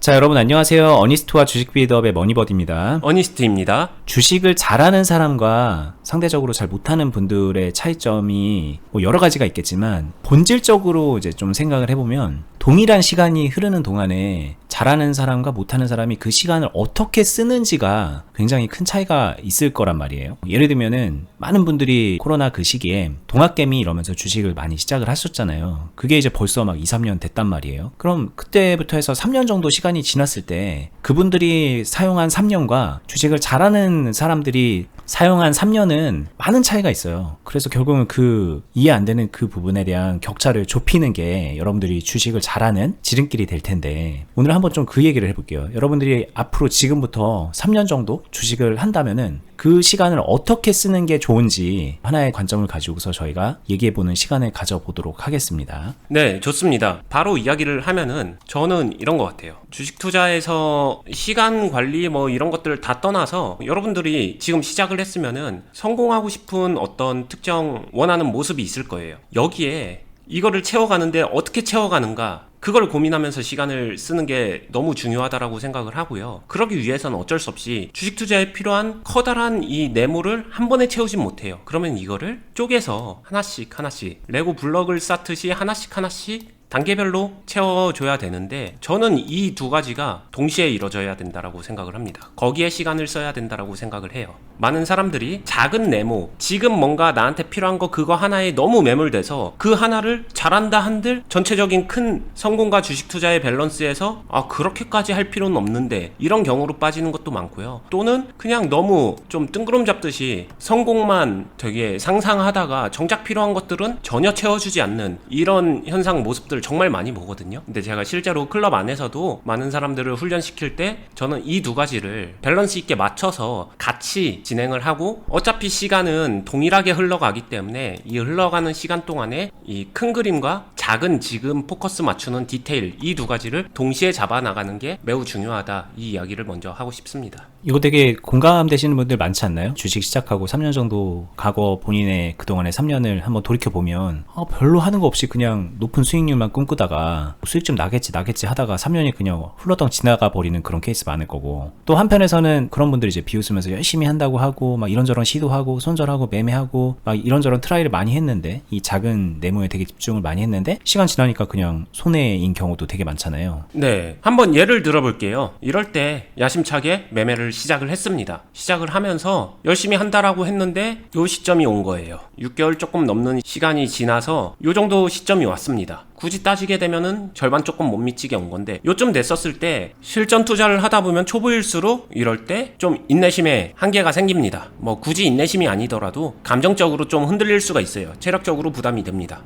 자, 여러분 안녕하세요. 어니스트와 주식 빌드업의 머니버디입니다. 어니스트입니다. 주식을 잘하는 사람과 상대적으로 잘 못하는 분들의 차이점이 뭐 여러 가지가 있겠지만 본질적으로 이제 좀 생각을 해보면 동일한 시간이 흐르는 동안에 잘하는 사람과 못하는 사람이 그 시간을 어떻게 쓰는지가 굉장히 큰 차이가 있을 거란 말이에요. 예를 들면은 많은 분들이 코로나 그 시기에 동학개미 이러면서 주식을 많이 시작을 하셨잖아요. 그게 이제 벌써 막 2, 3년 됐단 말이에요. 그럼 그때부터 해서 3년 정도 시간이 지났을 때 그분들이 사용한 3년과 주식을 잘하는 사람들이 사용한 3년은 많은 차이가 있어요. 그래서 결국은 그 이해 안 되는 그 부분에 대한 격차를 좁히는 게 여러분들이 주식을 잘하는 지름길이 될 텐데, 오늘 한번 좀 그 얘기를 해볼게요. 여러분들이 앞으로 지금부터 3년 정도 주식을 한다면은 그 시간을 어떻게 쓰는 게 좋은지 하나의 관점을 가지고서 저희가 얘기해보는 시간을 가져보도록 하겠습니다. 네, 좋습니다. 바로 이야기를 하면은 저는 이런 것 같아요. 주식 투자에서 시간 관리 뭐 이런 것들을 다 떠나서 여러분들이 지금 시작을 했으면은 성공하고 싶은 어떤 특정 원하는 모습이 있을 거예요. 여기에 이거를 채워가는데 어떻게 채워가는가, 그걸 고민하면서 시간을 쓰는 게 너무 중요하다라고 생각을 하고요. 그러기 위해서는 어쩔 수 없이 주식 투자에 필요한 커다란 이 네모를 한 번에 채우진 못해요. 그러면 이거를 쪼개서 하나씩 레고 블럭을 쌓듯이 하나씩 단계별로 채워줘야 되는데, 저는 이 두 가지가 동시에 이루어져야 된다라고 생각을 합니다. 거기에 시간을 써야 된다라고 생각을 해요. 많은 사람들이 작은 네모, 지금 뭔가 나한테 필요한 거 그거 하나에 너무 매몰돼서 그 하나를 잘한다 한들 전체적인 큰 성공과 주식 투자의 밸런스에서 그렇게까지 할 필요는 없는데, 이런 경우로 빠지는 것도 많고요. 또는 그냥 너무 좀 뜬구름 잡듯이 성공만 되게 상상하다가 정작 필요한 것들은 전혀 채워주지 않는 이런 현상 모습들 정말 많이 보거든요. 근데 제가 실제로 클럽 안에서도 많은 사람들을 훈련시킬 때 저는 이 두 가지를 밸런스 있게 맞춰서 같이 진행을 하고, 어차피 시간은 동일하게 흘러가기 때문에 이 흘러가는 시간 동안에 이 큰 그림과 작은 지금 포커스 맞추는 디테일, 이 두 가지를 동시에 잡아 나가는 게 매우 중요하다, 이 이야기를 먼저 하고 싶습니다. 이거 되게 공감되시는 분들 많지 않나요? 주식 시작하고 3년 정도 과거 본인의 그동안의 3년을 한번 돌이켜보면 별로 하는 거 없이 그냥 높은 수익률만 꿈꾸다가 수익 좀 나겠지 하다가 3년이 그냥 훌러덩 지나가 버리는 그런 케이스 많을 거고, 또 한편에서는 그런 분들이 이제 비웃으면서 열심히 한다고 하고 막 이런저런 시도하고 손절하고 매매하고 막 이런저런 트라이를 많이 했는데, 이 작은 네모에 되게 집중을 많이 했는데 시간 지나니까 그냥 손해인 경우도 되게 많잖아요. 네, 한번 예를 들어볼게요. 이럴 때 야심차게 매매를 시작을 했습니다. 시작을 하면서 열심히 한다라고 했는데 요 시점이 온 거예요. 6개월 조금 넘는 시간이 지나서 요 정도 시점이 왔습니다. 굳이 따지게 되면은 절반 조금 못 미치게 온 건데, 요쯤 됐었을 때 실전 투자를 하다 보면 초보일수록 이럴 때 좀 인내심에 한계가 생깁니다. 뭐 굳이 인내심이 아니더라도 감정적으로 좀 흔들릴 수가 있어요. 체력적으로 부담이 됩니다.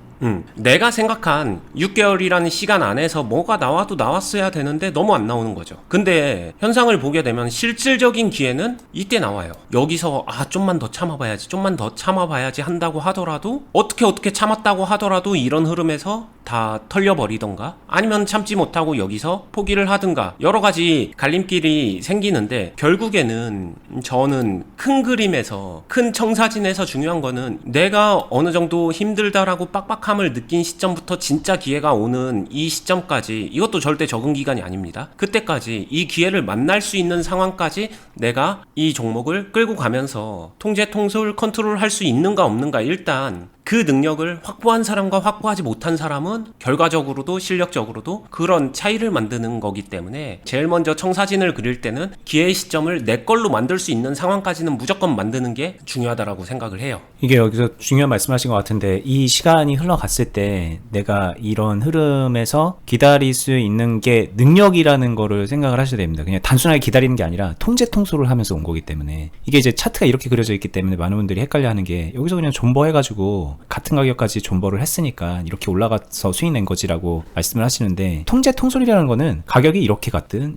내가 생각한 6개월이라는 시간 안에서 뭐가 나와도 나왔어야 되는데 너무 안 나오는 거죠. 근데 현상을 보게 되면 실질적인 기회는 이때 나와요. 여기서 좀만 더 참아봐야지 한다고 하더라도, 어떻게 참았다고 하더라도 이런 흐름에서 다 털려버리던가, 아니면 참지 못하고 여기서 포기를 하든가, 여러 가지 갈림길이 생기는데, 결국에는 저는 큰 그림에서, 큰 청사진에서 중요한 거는 내가 어느 정도 힘들다라고 빡빡함을 느낀 시점부터 진짜 기회가 오는 이 시점까지, 이것도 절대 적응 기간이 아닙니다. 그때까지 이 기회를 만날 수 있는 상황까지 내가 이 종목을 끌고 가면서 통제, 통솔, 컨트롤 할 수 있는가 없는가, 일단 그 능력을 확보한 사람과 확보하지 못한 사람은 결과적으로도 실력적으로도 그런 차이를 만드는 거기 때문에, 제일 먼저 청사진을 그릴 때는 기회의 시점을 내 걸로 만들 수 있는 상황까지는 무조건 만드는 게 중요하다라고 생각을 해요. 이게 여기서 중요한 말씀하신 것 같은데, 이 시간이 흘러갔을 때 내가 이런 흐름에서 기다릴 수 있는 게 능력이라는 거를 생각을 하셔야 됩니다. 그냥 단순하게 기다리는 게 아니라 통제 통솔을 하면서 온 거기 때문에, 이게 이제 차트가 이렇게 그려져 있기 때문에 많은 분들이 헷갈려 하는 게, 여기서 그냥 존버해가지고 같은 가격까지 존버를 했으니까 이렇게 올라가서 수익 낸 거지라고 말씀을 하시는데, 통제 통솔이라는 거는 가격이 이렇게 갔든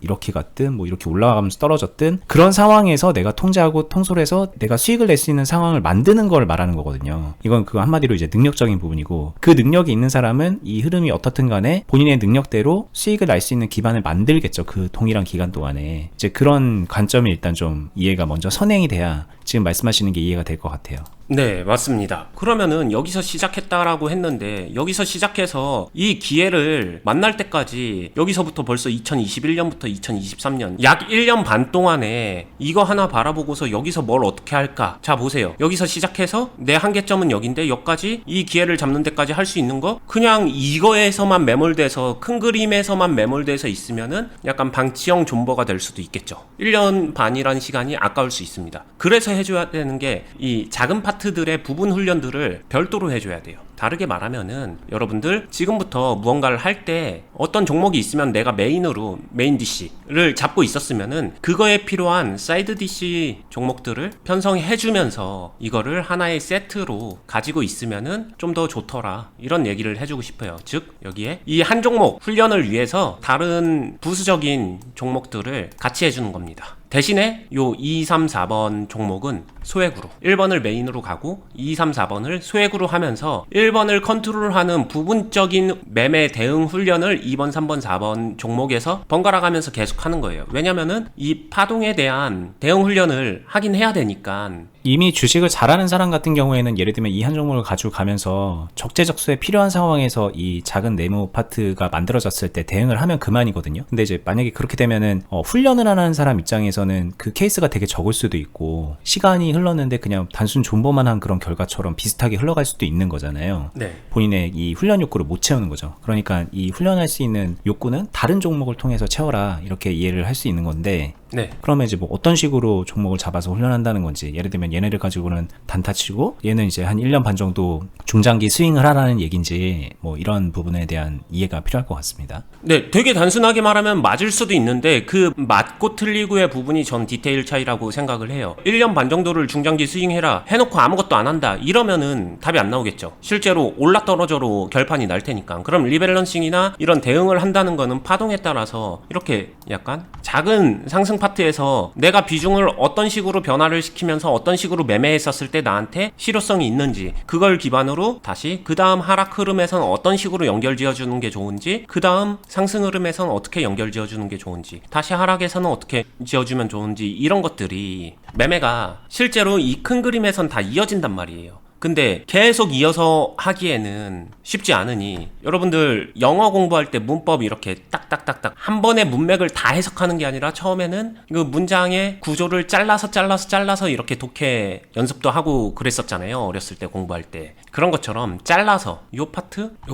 뭐 이렇게 올라가면서 떨어졌든 그런 상황에서 내가 통제하고 통솔해서 내가 수익을 낼 수 있는 상황을 만드는 걸 말하는 거거든요. 이건 그거 한마디로 이제 능력적인 부분이고, 그 능력이 있는 사람은 이 흐름이 어떻든 간에 본인의 능력대로 수익을 날 수 있는 기반을 만들겠죠. 그 동일한 기간 동안에. 이제 그런 관점이 일단 좀 이해가 먼저 선행이 돼야 지금 말씀하시는 게 이해가 될 것 같아요. 네, 맞습니다. 그러면은 여기서 시작했다라고 했는데 여기서 시작해서 이 기회를 만날 때까지 여기서부터 벌써 2021년부터 2023년 약 1년 반 동안에 이거 하나 바라보고서 여기서 뭘 어떻게 할까? 자, 보세요. 여기서 시작해서 내 한계점은 여긴데 여기까지 이 기회를 잡는 데까지 할 수 있는 거? 그냥 이거에서만 매몰돼서 큰 그림에서만 매몰돼서 있으면은 약간 방치형 존버가 될 수도 있겠죠. 1년 반이라는 시간이 아까울 수 있습니다. 그래서 해줘야 되는 게 이 작은 파트들의 부분 훈련들을 별도로 해줘야 돼요. 다르게 말하면은 여러분들 지금부터 무언가를 할 때 어떤 종목이 있으면 내가 메인으로 메인 DC를 잡고 있었으면은 그거에 필요한 사이드 DC 종목들을 편성해 주면서 이거를 하나의 세트로 가지고 있으면은 좀 더 좋더라, 이런 얘기를 해주고 싶어요. 즉 여기에 이 한 종목 훈련을 위해서 다른 부수적인 종목들을 같이 해주는 겁니다. 대신에 요 2, 3, 4번 종목은 소액으로 1번을 메인으로 가고 2, 3, 4번을 소액으로 하면서 1번을 컨트롤하는 부분적인 매매 대응 훈련을 2번, 3번, 4번 종목에서 번갈아 가면서 계속 하는 거예요. 왜냐면은 이 파동에 대한 대응 훈련을 하긴 해야 되니까. 이미 주식을 잘하는 사람 같은 경우에는 예를 들면 이 한 종목을 가지고 가면서 적재적소에 필요한 상황에서 이 작은 네모 파트가 만들어졌을 때 대응을 하면 그만이거든요. 근데 이제 만약에 그렇게 되면은 훈련을 하는 사람 입장에서는 그 케이스가 되게 적을 수도 있고 시간이 흘렀는데 그냥 단순 존버만 한 그런 결과처럼 비슷하게 흘러갈 수도 있는 거잖아요. 네. 본인의 이 훈련 욕구를 못 채우는 거죠. 그러니까 이 훈련할 수 있는 욕구는 다른 종목을 통해서 채워라, 이렇게 이해를 할 수 있는 건데, 네. 그러면 이제 뭐 어떤 식으로 종목을 잡아서 훈련한다는 건지, 예를 들면 얘네를 가지고는 단타 치고 얘는 이제 한 1년 반 정도 중장기 스윙을 하라는 얘기인지, 뭐 이런 부분에 대한 이해가 필요할 것 같습니다. 네, 되게 단순하게 말하면 맞을 수도 있는데 그 맞고 틀리고의 부분이 전 디테일 차이라고 생각을 해요. 1년 반 정도를 중장기 스윙해라 해놓고 아무것도 안 한다 이러면은 답이 안 나오겠죠. 실제로 올라 떨어져로 결판이 날 테니까. 그럼 리밸런싱이나 이런 대응을 한다는 거는 파동에 따라서 이렇게 약간 작은 상승 파트에서 내가 비중을 어떤 식으로 변화를 시키면서 어떤 식으로 매매했었을 때 나한테 실효성이 있는지, 그걸 기반으로 다시 그 다음 하락 흐름에선 어떤 식으로 연결 지어주는 게 좋은지, 그 다음 상승 흐름에선 어떻게 연결 지어주는 게 좋은지, 다시 하락에서는 어떻게 지어주면 좋은지, 이런 것들이 매매가 실제로 이 큰 그림에선 다 이어진단 말이에요. 근데 계속 이어서 하기에는 쉽지 않으니 여러분들 영어 공부할 때 문법 이렇게 딱딱딱딱 한 번에 문맥을 다 해석하는 게 아니라 처음에는 그 문장의 구조를 잘라서 이렇게 독해 연습도 하고 그랬었잖아요. 어렸을 때 공부할 때. 그런 것처럼 잘라서 요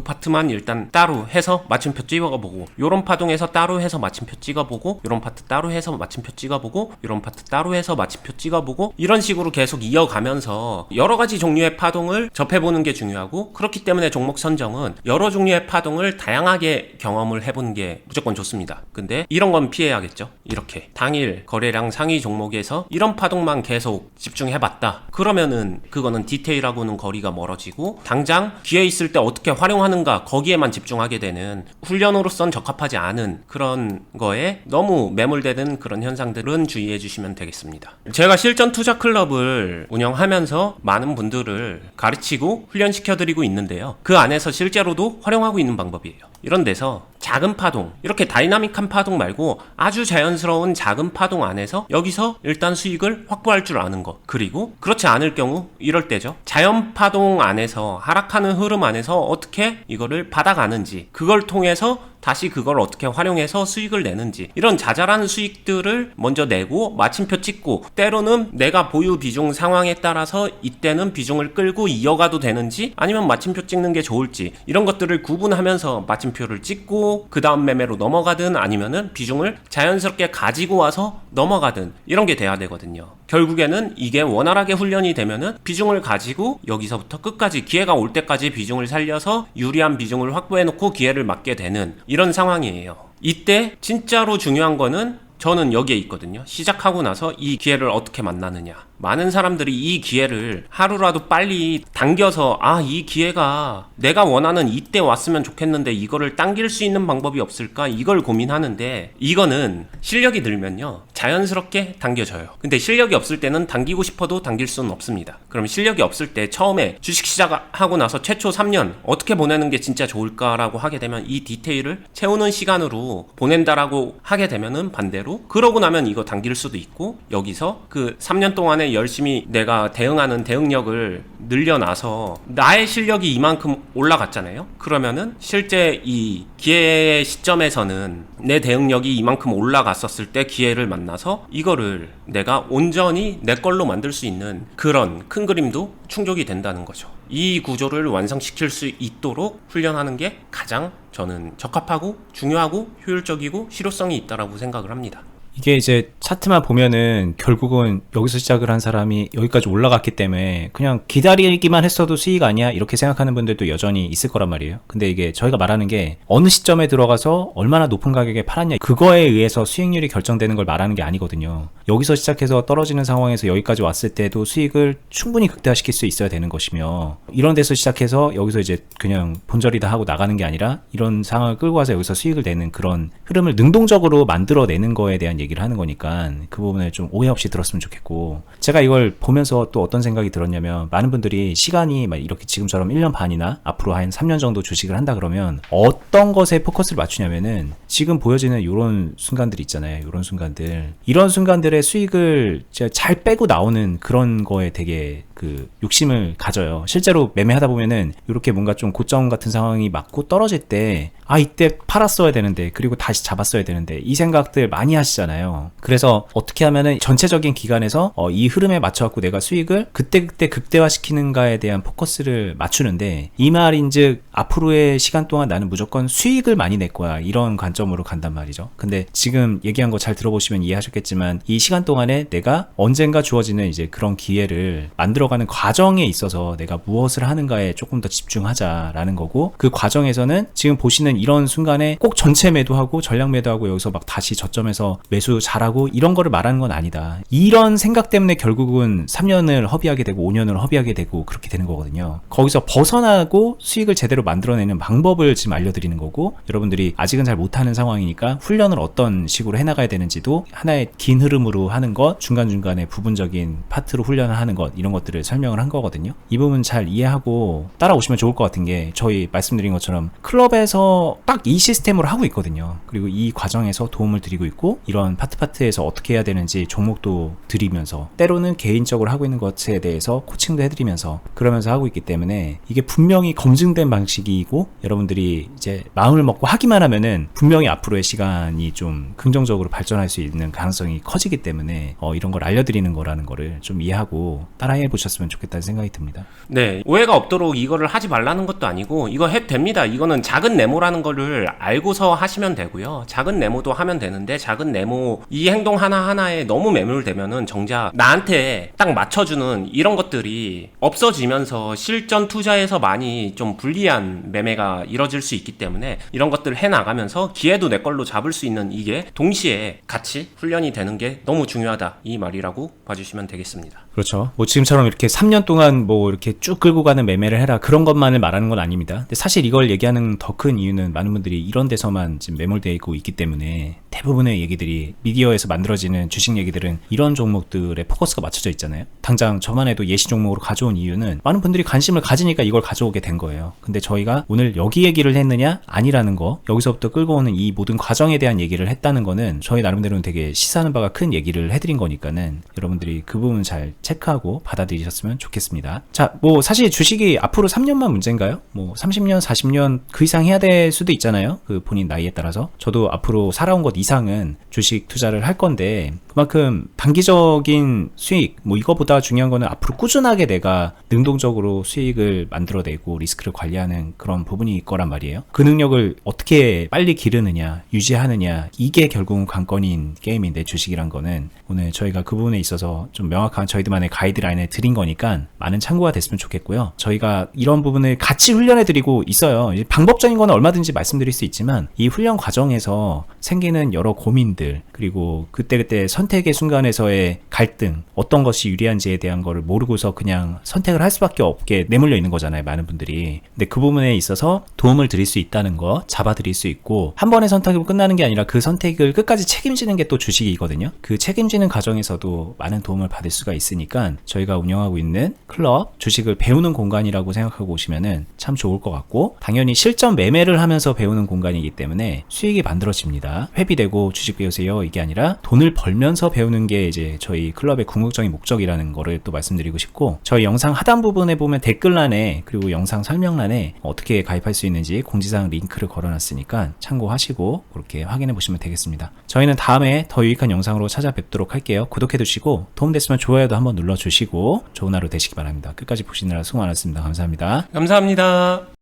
파트만 일단 따로 해서 마침표 찍어보고, 요런 파동에서 따로 해서 마침표 찍어보고, 요런 파트 따로 해서 마침표 찍어보고, 요런 파트 따로 해서 마침표 찍어보고, 이런 식으로 계속 이어가면서 여러 가지 종류의 파동을 접해보는 게 중요하고, 그렇기 때문에 종목 선정은 여러 종류의 파동을 다양하게 경험을 해보는 게 무조건 좋습니다. 근데 이런 건 피해야겠죠. 이렇게 당일 거래량 상위 종목에서 이런 파동만 계속 집중해봤다 그러면은 그거는 디테일하고는 거리가 멀어지고, 당장 기회 있을 때 어떻게 활용하는가 거기에만 집중하게 되는, 훈련으로선 적합하지 않은 그런 거에 너무 매몰되는 그런 현상들은 주의해 주시면 되겠습니다. 제가 실전 투자 클럽을 운영하면서 많은 분들을 가르치고 훈련시켜드리고 있는데요. 그 안에서 실제로도 활용하고 있는 방법이에요. 이런 데서 작은 파동, 이렇게 다이나믹한 파동 말고 아주 자연스러운 작은 파동 안에서 여기서 일단 수익을 확보할 줄 아는 것, 그리고 그렇지 않을 경우 이럴 때죠. 자연 파동 안에서, 하락하는 흐름 안에서 어떻게 이거를 받아가는지, 그걸 통해서 다시 그걸 어떻게 활용해서 수익을 내는지, 이런 자잘한 수익들을 먼저 내고 마침표 찍고, 때로는 내가 보유 비중 상황에 따라서 이때는 비중을 끌고 이어가도 되는지 아니면 마침표 찍는 게 좋을지, 이런 것들을 구분하면서 마침표를 찍고 그 다음 매매로 넘어가든 아니면은 비중을 자연스럽게 가지고 와서 넘어가든, 이런 게 돼야 되거든요. 결국에는 이게 원활하게 훈련이 되면은 비중을 가지고 여기서부터 끝까지 기회가 올 때까지 비중을 살려서 유리한 비중을 확보해놓고 기회를 맞게 되는 이런 상황이에요. 이때 진짜로 중요한 거는 저는 여기에 있거든요. 시작하고 나서 이 기회를 어떻게 만나느냐. 많은 사람들이 이 기회를 하루라도 빨리 당겨서, 이 기회가 내가 원하는 이때 왔으면 좋겠는데 이거를 당길 수 있는 방법이 없을까, 이걸 고민하는데, 이거는 실력이 늘면요 자연스럽게 당겨져요. 근데 실력이 없을 때는 당기고 싶어도 당길 수는 없습니다. 그럼 실력이 없을 때 처음에 주식 시작하고 나서 최초 3년 어떻게 보내는 게 진짜 좋을까라고 하게 되면 이 디테일을 채우는 시간으로 보낸다라고 하게 되면은 반대로 그러고 나면 이거 당길 수도 있고 여기서 그 3년 동안에 열심히 내가 대응하는 대응력을 늘려놔서 나의 실력이 이만큼 올라갔잖아요. 그러면은 실제 이 기회의 시점에서는 내 대응력이 이만큼 올라갔었을 때 기회를 만나서 이거를 내가 온전히 내 걸로 만들 수 있는 그런 큰 그림도 충족이 된다는 거죠. 이 구조를 완성시킬 수 있도록 훈련하는 게 가장 저는 적합하고 중요하고 효율적이고 실효성이 있다라고 생각을 합니다. 이게 이제 차트만 보면은 결국은 여기서 시작을 한 사람이 여기까지 올라갔기 때문에 그냥 기다리기만 했어도 수익 아니야 이렇게 생각하는 분들도 여전히 있을 거란 말이에요. 근데 이게 저희가 말하는 게 어느 시점에 들어가서 얼마나 높은 가격에 팔았냐 그거에 의해서 수익률이 결정되는 걸 말하는 게 아니거든요. 여기서 시작해서 떨어지는 상황에서 여기까지 왔을 때도 수익을 충분히 극대화시킬 수 있어야 되는 것이며 이런 데서 시작해서 여기서 이제 그냥 본절이다 하고 나가는 게 아니라 이런 상황을 끌고 와서 여기서 수익을 내는 그런 흐름을 능동적으로 만들어내는 거에 대한 얘기를 하는 거니까 그 부분을 좀 오해 없이 들었으면 좋겠고, 제가 이걸 보면서 또 어떤 생각이 들었냐면 많은 분들이 시간이 막 이렇게 지금처럼 1년 반이나 앞으로 한 3년 정도 주식을 한다 그러면 어떤 것에 포커스를 맞추냐면은 지금 보여지는 이런 순간들 있잖아요. 이런 순간들, 이런 순간들의 수익을 잘 빼고 나오는 그런 거에 되게 그 욕심을 가져요. 실제로 매매하다 보면은 이렇게 뭔가 좀 고점 같은 상황이 맞고 떨어질 때 아 이때 팔았어야 되는데 그리고 다시 잡았어야 되는데 이 생각들 많이 하시잖아요. 그래서 어떻게 하면은 전체적인 기간에서 이 흐름에 맞춰갖고 내가 수익을 그때그때 극대화시키는가에 대한 포커스를 맞추는데, 이 말인즉 앞으로의 시간 동안 나는 무조건 수익을 많이 낼 거야 이런 관점으로 간단 말이죠. 근데 지금 얘기한 거 잘 들어보시면 이해하셨겠지만 이 시간 동안에 내가 언젠가 주어지는 이제 그런 기회를 만들어가는 과정에 있어서 내가 무엇을 하는가에 조금 더 집중하자라는 거고, 그 과정에서는 지금 보시는 이런 순간에 꼭 전체 매도하고 전량 매도하고 여기서 막 다시 저점에서 매수 잘하고 이런 거를 말하는 건 아니다. 이런 생각 때문에 결국은 3년을 허비하게 되고 5년을 허비하게 되고 그렇게 되는 거거든요. 거기서 벗어나고 수익을 제대로 만들어내는 방법을 지금 알려드리는 거고, 여러분들이 아직은 잘 못하는 상황이니까 훈련을 어떤 식으로 해나가야 되는지도 하나의 긴 흐름으로 하는 것, 중간중간에 부분적인 파트로 훈련을 하는 것, 이런 것들을 설명을 한 거거든요. 이 부분 잘 이해하고 따라오시면 좋을 것 같은 게, 저희 말씀드린 것처럼 클럽에서 딱 이 시스템으로 하고 있거든요. 그리고 이 과정에서 도움을 드리고 있고, 이런 파트에서 어떻게 해야 되는지 종목도 드리면서, 때로는 개인적으로 하고 있는 것에 대해서 코칭도 해드리면서 그러면서 하고 있기 때문에 이게 분명히 검증된 방식이고, 여러분들이 이제 마음을 먹고 하기만 하면은 분명히 앞으로의 시간이 좀 긍정적으로 발전할 수 있는 가능성이 커지기 때문에 이런 걸 알려드리는 거라는 거를 좀 이해하고 따라해 보셨으면 좋겠다는 생각이 듭니다. 네, 오해가 없도록 이거를 하지 말라는 것도 아니고 이거 해도 됩니다. 이거는 작은 네모라는 거를 알고서 하시면 되고요. 작은 네모도 하면 되는데, 작은 네모 이 행동 하나하나에 너무 매몰되면은 정작 나한테 딱 맞춰주는 이런 것들이 없어지면서 실전 투자에서 많이 좀 불리한 매매가 이뤄질 수 있기 때문에 이런 것들을 해나가면서 기회도 내 걸로 잡을 수 있는, 이게 동시에 같이 훈련이 되는 게 너무 중요하다, 이 말이라고 봐주시면 되겠습니다. 그렇죠. 뭐 지금처럼 이렇게 3년 동안 뭐 이렇게 쭉 끌고 가는 매매를 해라 그런 것만을 말하는 건 아닙니다. 근데 사실 이걸 얘기하는 더 큰 이유는 많은 분들이 이런 데서만 지금 매몰되어 있고 있기 때문에, 대부분의 얘기들이 미디어에서 만들어지는 주식 얘기들은 이런 종목들에 포커스가 맞춰져 있잖아요. 당장 저만 해도 예시 종목으로 가져온 이유는 많은 분들이 관심을 가지니까 이걸 가져오게 된 거예요. 근데 저희가 오늘 여기 얘기를 했느냐 아니라는 거, 여기서부터 끌고 오는 이 모든 과정에 대한 얘기를 했다는 거는 저희 나름대로는 되게 시사하는 바가 큰 얘기를 해드린 거니까는 여러분들이 그 부분 잘 체크하고 받아들이셨으면 좋겠습니다. 자, 뭐 사실 주식이 앞으로 3년만 문제인가요? 뭐 30년 40년 그 이상 해야 될 수도 있잖아요. 그 본인 나이에 따라서. 저도 앞으로 살아온 것 이상은 주식 투자를 할 건데, 그만큼 단기적인 수익, 뭐 이거보다 중요한 거는 앞으로 꾸준하게 내가 능동적으로 수익을 만들어내고 리스크를 관리하는 그런 부분이 있을 거란 말이에요. 그 능력을 어떻게 빨리 기르느냐, 유지하느냐, 이게 결국은 관건인 게임인데, 주식이란 거는 오늘 저희가 그 부분에 있어서 좀 명확한 저희들만의 가이드라인을 드린 거니까 많은 참고가 됐으면 좋겠고요. 저희가 이런 부분을 같이 훈련해 드리고 있어요. 방법적인 거는 얼마든지 말씀드릴 수 있지만 이 훈련 과정에서 생기는 여러 고민들, 그리고 그때그때 선택의 순간에서의 갈등, 어떤 것이 유리한지에 대한 거를 모르고서 그냥 선택을 할 수밖에 없게 내몰려 있는 거잖아요, 많은 분들이. 근데 그 부분에 있어서 도움을 드릴 수 있다는 거, 잡아드릴 수 있고, 한 번의 선택으로 끝나는 게 아니라 그 선택을 끝까지 책임지는 게 또 주식이거든요. 그 책임지는 과정에서도 많은 도움을 받을 수가 있으니까 저희가 운영하고 있는 클럽, 주식을 배우는 공간이라고 생각하고 오시면은 참 좋을 것 같고, 당연히 실전 매매를 하면서 배우는 공간이기 때문에 수익이 만들어집니다. 회비되고 주식 배우세요 이게 아니라 돈을 벌면서 배우는 게 이제 저희 클럽의 궁극적인 목적이라는 거를 또 말씀드리고 싶고, 저희 영상 하단 부분에 보면 댓글란에 그리고 영상 설명란에 어떻게 가입할 수 있는지 공지사항 링크를 걸어놨으니까 참고하시고 그렇게 확인해 보시면 되겠습니다. 저희는 다음에 더 유익한 영상으로 찾아뵙도록 할게요. 구독해 두시고 도움됐으면 좋아요도 한번 눌러주시고 좋은 하루 되시기 바랍니다. 끝까지 보시느라 수고 많았습니다. 감사합니다. 감사합니다.